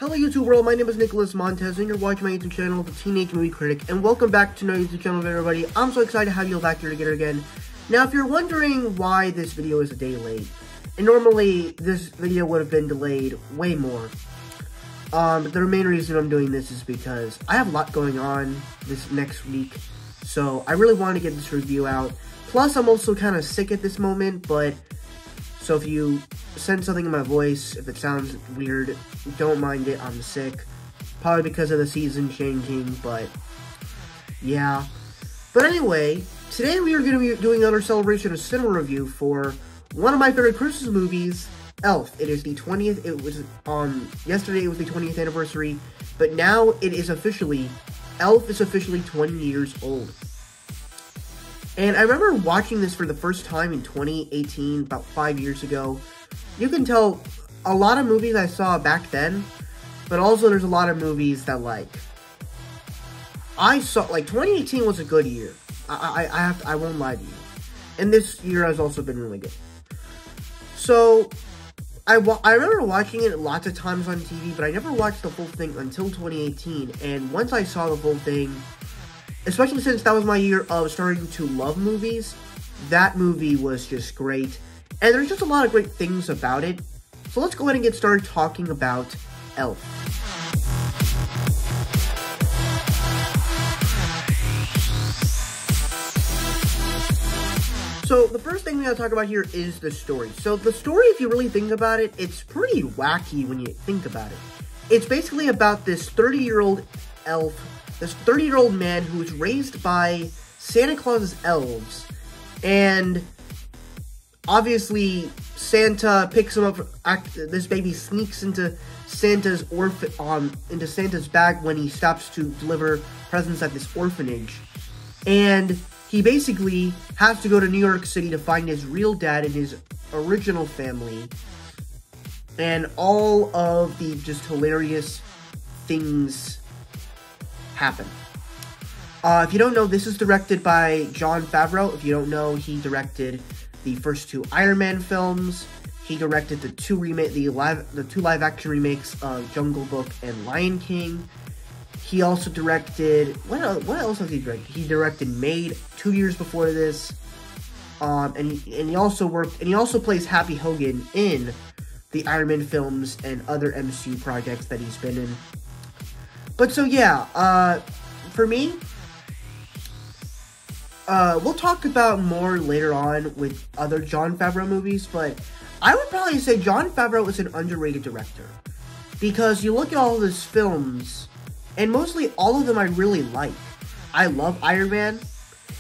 Hello YouTube world, my name is Nicholas Montez and you're watching my YouTube channel, The Teenage Movie Critic, and welcome back to my YouTube channel everybody. I'm so excited to have you back here together again. Now if you're wondering why this video is a day late, and normally this video would have been delayed way more, but the main reason I'm doing this is because I have a lot going on this next week, so I really want to get this review out. Plus I'm also kind of sick at this moment, but so if you sense something in my voice, if it sounds weird, don't mind it, I'm sick. Probably because of the season changing, but yeah. But anyway, today we are going to be doing another celebration of cinema review for one of my favorite Christmas movies, Elf. It is the 20th, yesterday it was the 20th anniversary, but now it is officially, Elf is officially 20 years old. And I remember watching this for the first time in 2018, about 5 years ago. You can tell a lot of movies I saw back then, but also there's a lot of movies that, I saw, 2018 was a good year. I won't lie to you. And this year has also been really good. So, I remember watching it lots of times on TV, but I never watched the full thing until 2018, and once I saw the full thing, especially since that was my year of starting to love movies, that movie was just great. And there's just a lot of great things about it. So let's go ahead and get started talking about Elf. So the first thing we gotta talk about here is the story. So the story, if you really think about it, it's pretty wacky when you think about it. It's basically about this 30-year-old elf, this 30-year-old man who's raised by Santa Claus's elves, and obviously Santa picks him up. This baby sneaks into Santa's bag when he stops to deliver presents at this orphanage, and he basically has to go to New York City to find his real dad and his original family, and all of the just hilarious things happen. If you don't know, this is directed by Jon Favreau. If you don't know, he directed the first two Iron Man films. He directed the two live action remakes of Jungle Book and Lion King. He also directed, what else has he directed? He directed Made 2 years before this. And he also plays Happy Hogan in the Iron Man films and other MCU projects that he's been in. But so yeah, for me, we'll talk about more later on with other Jon Favreau movies, but I would probably say Jon Favreau is an underrated director. Because you look at all of his films, and mostly all of them I really like. I love Iron Man,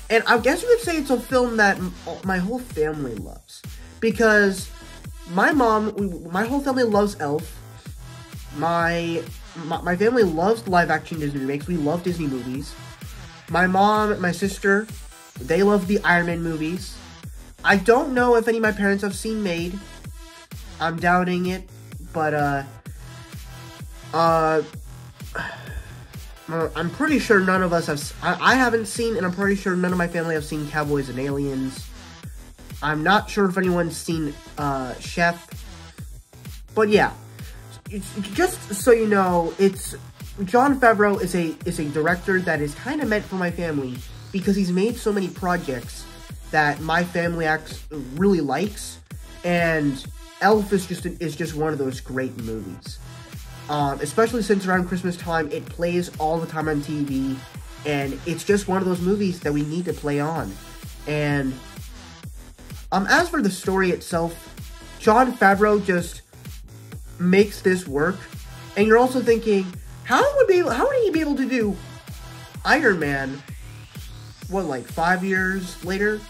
and I guess you could say it's a film that my whole family loves. Because my whole family loves Elf. My family loves live-action Disney remakes. We love Disney movies. My mom, my sister, they love the Iron Man movies. I don't know if any of my parents have seen Made. I'm doubting it, but, I'm pretty sure none of us have, I haven't seen, and I'm pretty sure none of my family have seen Cowboys and Aliens. I'm not sure if anyone's seen, Chef. But yeah. Just so you know, Jon Favreau is a director that is kind of meant for my family because he's made so many projects that my family really likes, and Elf is just one of those great movies. Especially since around Christmas time, it plays all the time on TV, and it's just one of those movies that we need to play on. And as for the story itself, Jon Favreau just makes this work, and you're also thinking, how would he be able to do Iron Man, what, like 5 years later?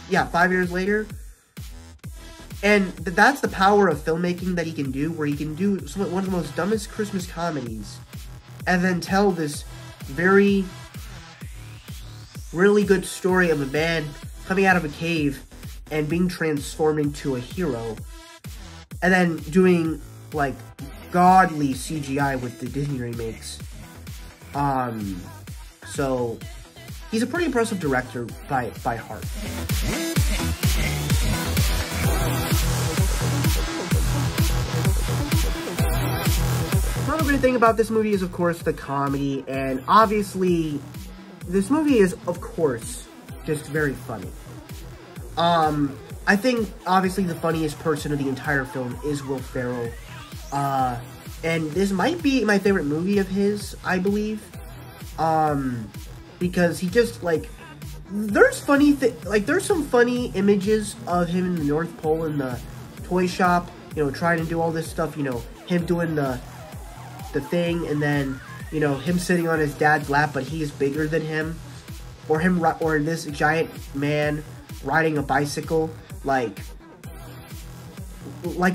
Yeah, 5 years later. And that's the power of filmmaking that he can do, where he can do one of the most dumbest Christmas comedies and then tell this very, really good story of a man coming out of a cave and being transformed into a hero, and then doing, like, godly CGI with the Disney remakes. So, he's a pretty impressive director by heart. Another great thing about this movie is, of course, the comedy, and obviously, this movie is, of course, just very funny. I think, obviously, the funniest person of the entire film is Will Ferrell, and this might be my favorite movie of his, I believe, because he just, like, there's some funny images of him in the North Pole in the toy shop, you know, trying to do all this stuff, you know, him doing the thing, and then, you know, him sitting on his dad's lap, but he's bigger than him, or this giant man riding a bicycle, like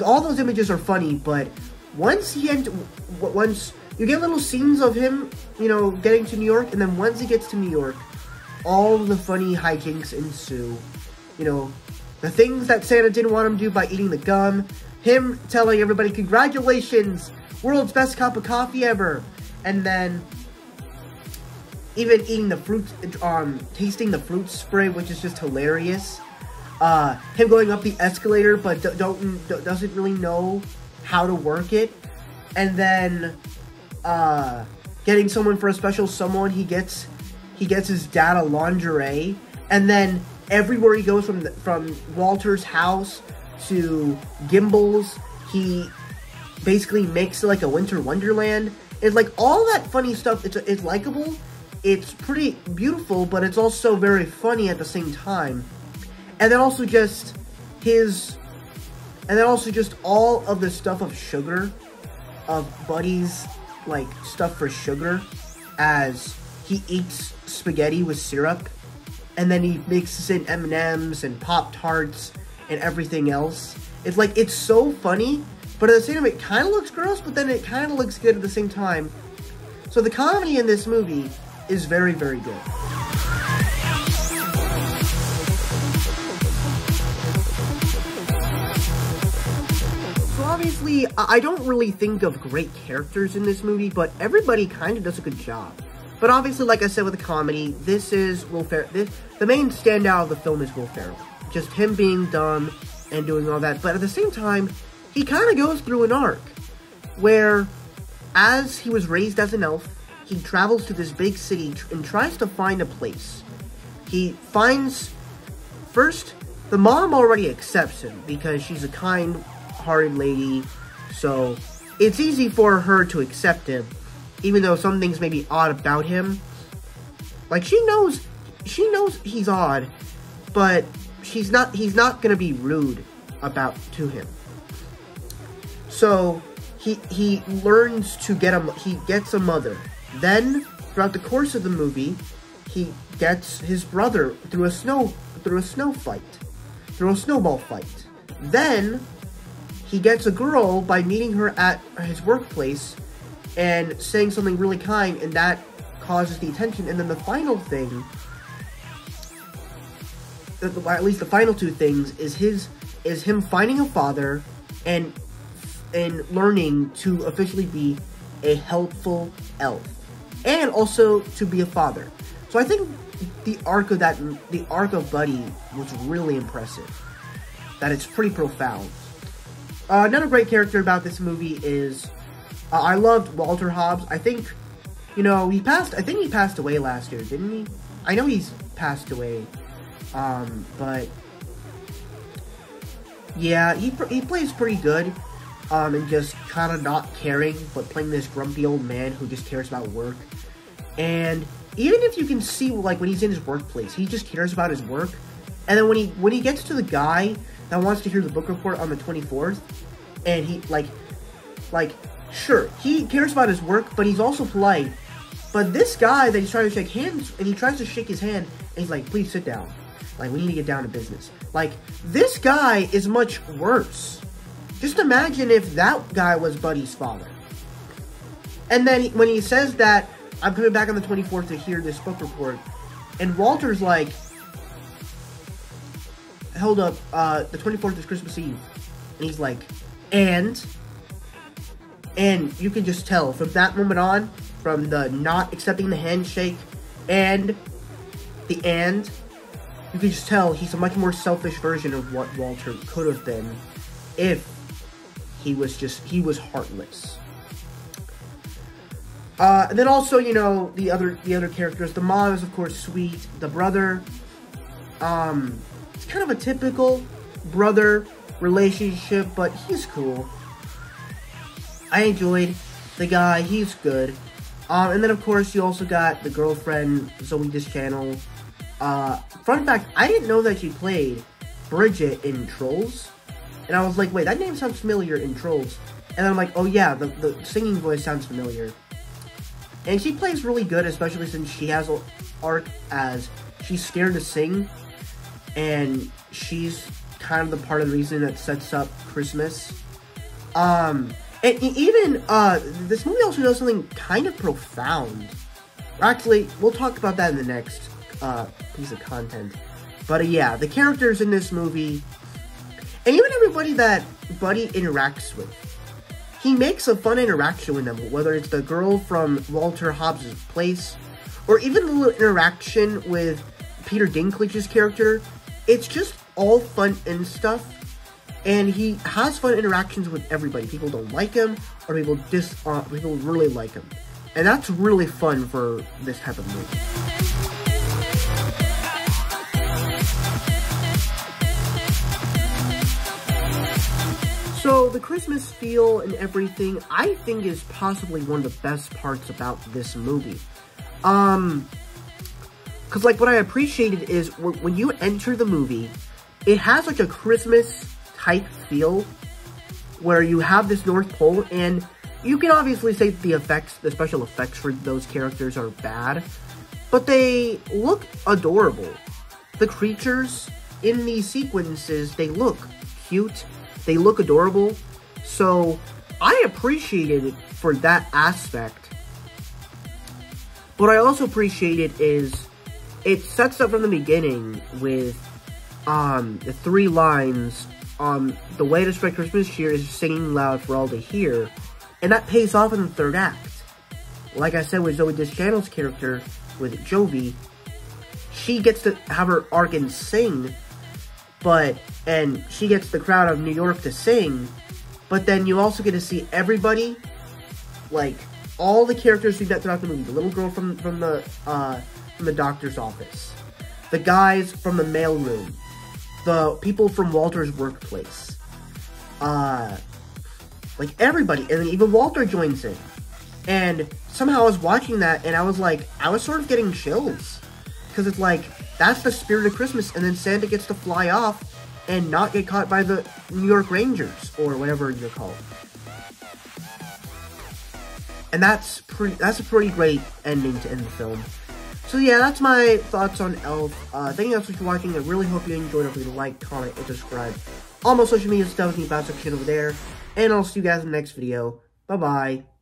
all those images are funny, but once you get little scenes of him, you know, getting to New York, and then once he gets to New York, all the funny hijinks ensue. You know, the things that Santa didn't want him to do by eating the gum, him telling everybody, congratulations, world's best cup of coffee ever, and then even eating the fruit, tasting the fruit spray, which is just hilarious. Him going up the escalator, but doesn't really know how to work it, and then getting someone for a special someone. He gets his dad a lingerie, and then everywhere he goes, from Walter's house to Gimbel's, he basically makes it like a winter wonderland. It's like all that funny stuff. It's likable. It's pretty beautiful, but it's also very funny at the same time. And then also just all of the stuff of sugar, of Buddy's, like, stuff for sugar, as he eats spaghetti with syrup, and then he mixes in M&Ms and Pop-Tarts and everything else. It's like, it's so funny, but at the same time, it kind of looks gross, but then it kind of looks good at the same time. So the comedy in this movie is very, very good. So obviously, I don't really think of great characters in this movie, but everybody kind of does a good job. But obviously, like I said with the comedy, this is Will Ferrell. The main standout of the film is Will Ferrell. Just him being dumb and doing all that. But at the same time, he kind of goes through an arc where, as he was raised as an elf, he travels to this big city and tries to find a place. He finds, first, the mom already accepts him because she's a kind-hearted lady, so it's easy for her to accept him, even though some things may be odd about him. Like, she knows he's odd, but he's not gonna be rude to him. So he learns to he gets a mother. Then throughout the course of the movie, he gets his brother through a snowball fight. Then he gets a girl by meeting her at his workplace and saying something really kind, and that causes the attention. And then the final thing, at least the final two things, is him finding a father and learning to officially be a helpful elf, and also to be a father. So I think the arc of Buddy was really impressive. That it's pretty profound. Another great character about this movie is, I loved Walter Hobbs. I think, you know, he passed away last year, didn't he? I know he's passed away, but yeah, he plays pretty good, and just kind of not caring, but playing this grumpy old man who just cares about work. And even if you can see, like, when he's in his workplace, he just cares about his work. And then when he gets to the guy that wants to hear the book report on the 24th, and he, like, sure, he cares about his work, but he's also polite. But this guy that he's trying to shake hands, and he tries to shake his hand, and he's like, please sit down. Like, we need to get down to business. Like, this guy is much worse. Just imagine if that guy was Buddy's father. And then when he says that, I'm coming back on the 24th to hear this book report, and Walter's like, hold up, the 24th is Christmas Eve. And he's like, and you can just tell from that moment on, from the not accepting the handshake and the and, you can just tell he's a much more selfish version of what Walter could have been if he was heartless. And then also, you know, the other characters. The mom is, of course, sweet. The brother, it's kind of a typical brother relationship, but he's cool. I enjoyed the guy. He's good. And then, of course, you also got the girlfriend, Zoe Deschanel. Fun fact, I didn't know that she played Bridget in Trolls. And I was like, wait, that name sounds familiar in Trolls. And then I'm like, oh yeah, the singing voice sounds familiar. And she plays really good, especially since she has an arc as she's scared to sing. And she's kind of the part of the reason that sets up Christmas. And even, this movie also does something kind of profound. Actually, we'll talk about that in the next piece of content. But yeah, the characters in this movie, and even everybody that Buddy interacts with, he makes a fun interaction with them, whether it's the girl from Walter Hobbs' Place, or even the little interaction with Peter Dinklage's character. It's just all fun and stuff, and he has fun interactions with everybody. People don't like him, or people really like him. And that's really fun for this type of movie. So, the Christmas feel and everything, I think is possibly one of the best parts about this movie. Because, like, what I appreciated is, when you enter the movie, it has, like, a Christmas-type feel, where you have this North Pole, and you can obviously say that the special effects for those characters are bad, but they look adorable. The creatures in these sequences, they look cute. They look adorable, so I appreciated it for that aspect. What I also appreciated is it sets up from the beginning with the 3 lines, the way to spread Christmas cheer is singing loud for all to hear, and that pays off in the 3rd act. Like I said with Zoe Deschanel's character, with Jovi, she gets to have her arc and sing, and she gets the crowd of New York to sing, but then you also get to see everybody, like, all the characters we met throughout the movie. The little girl from the doctor's office, the guys from the mailroom, the people from Walter's workplace, like, everybody, and then even Walter joins in. And somehow I was watching that, and I was sort of getting chills, because it's like, that's the spirit of Christmas, and then Santa gets to fly off and not get caught by the New York Rangers, or whatever you're called. And that's a pretty great ending to end the film. So yeah, that's my thoughts on Elf. Thank you guys for watching. I really hope you enjoyed. Don't forget to like, comment, and subscribe. All my social media stuff in the about section over there. And I'll see you guys in the next video. Bye-bye.